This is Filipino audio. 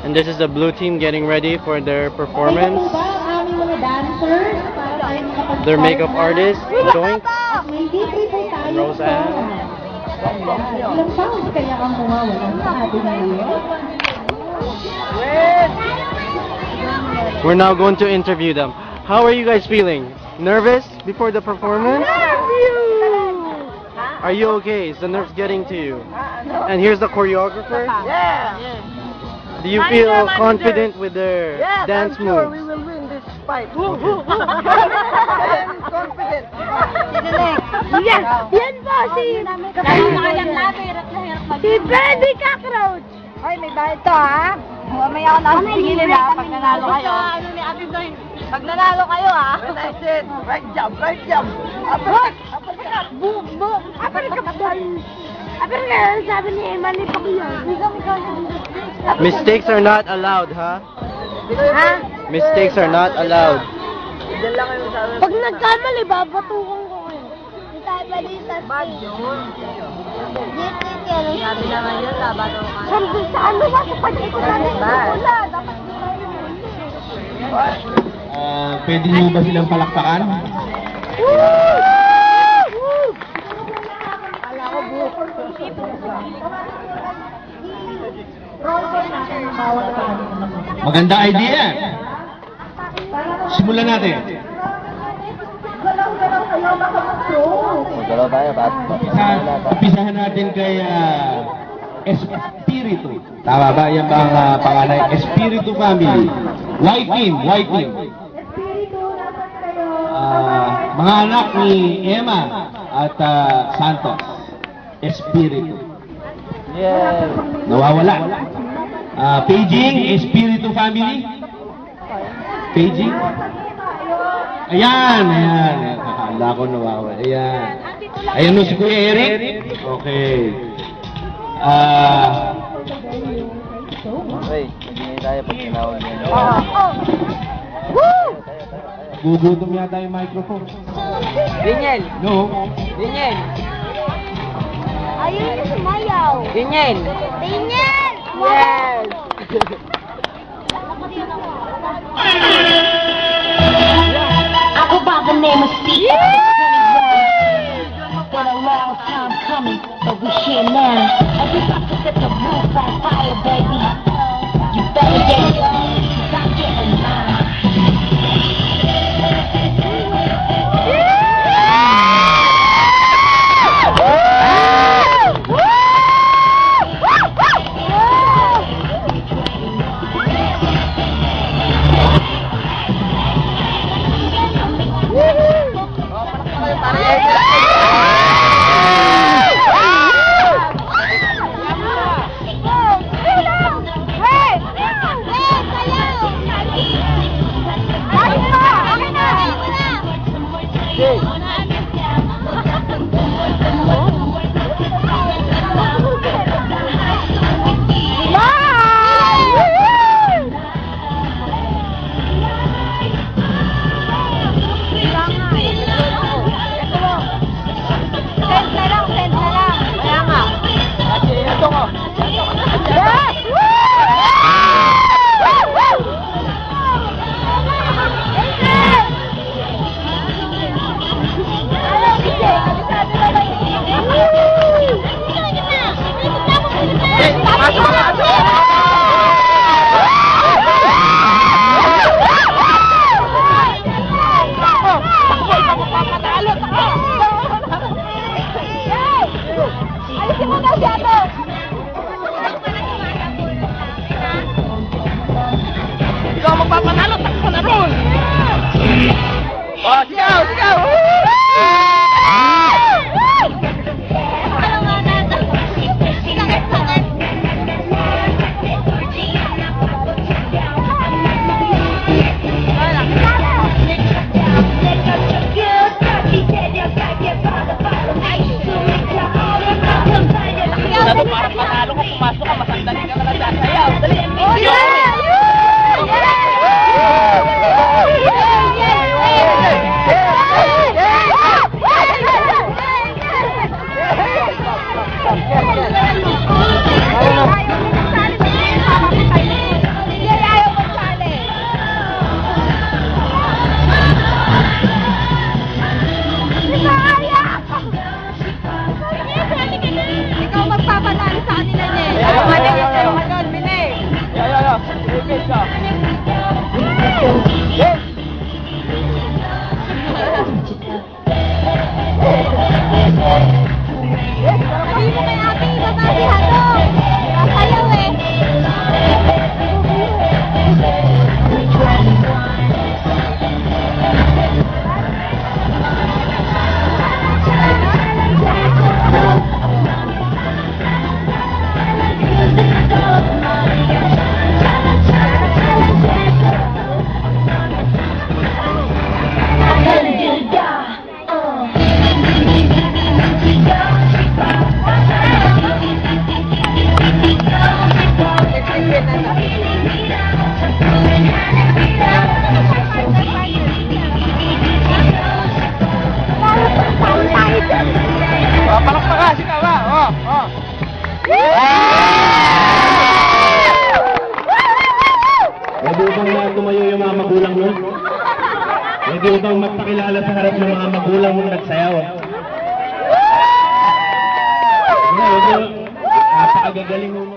And this is the blue team getting ready for their performance. Their makeup artist, Joink, and Roseanne. We're now going to interview them. How are you guys feeling? Nervous before the performance? Are you okay? Is the nerves getting to you? And here's the choreographer. Do you feel confident with their dance moves? Sure we will win this fight. I'm confident. Yan! Yan po si Freddy Cockroach! Hoy, may bayad to ha? May ako na sige nila pag nanalo kayo. Pag nanalo kayo ha? When I said, right jump, right jump. Boom! Sabi ni Manny Pacquiao. Mistakes are not allowed, huh? Ha? Mistakes are not allowed. Diyan lang kayo sa amin. Pag nagkamali, babatukan ko kayo. Hindi tayo pwede yung Bad yun. Sabi naman yun, laban ako kayo. Sabi sa ano ba? Sa pag-ikot natin sa wala. Dapat hindi tayo Pwede nyo ba silang palakpakan? Maganda idea. Simulan natin. Magalaw tayo, Pat. Umpisahan natin kay Espiritu. Tama ba? Yan ba ang pangalan? Espiritu Family. White team. Mga anak ni Emma at Santos. Espiritu. Yeah. Nawawala. Paging, Espiritu Family. Paging. Ayan. Akala ko nawawala. Ayan. Ayan no si Kuya Eric. Okay. Hey, hindi tayo pag tinawag niya. Gugutom yata yung microphone. Daniel! No. Daniel! Ayun na sumayaw. Daniel! Tingnan! Yes! Ako ba the name of Steve? Been a long time coming, but we here now. And we about to set the roof on fire, baby. You better get yours, 'cause I'm getting mine. Pwede mo bang magpakilala sa harap ng mga magulang mong nagsayaw? Napakagagaling mo.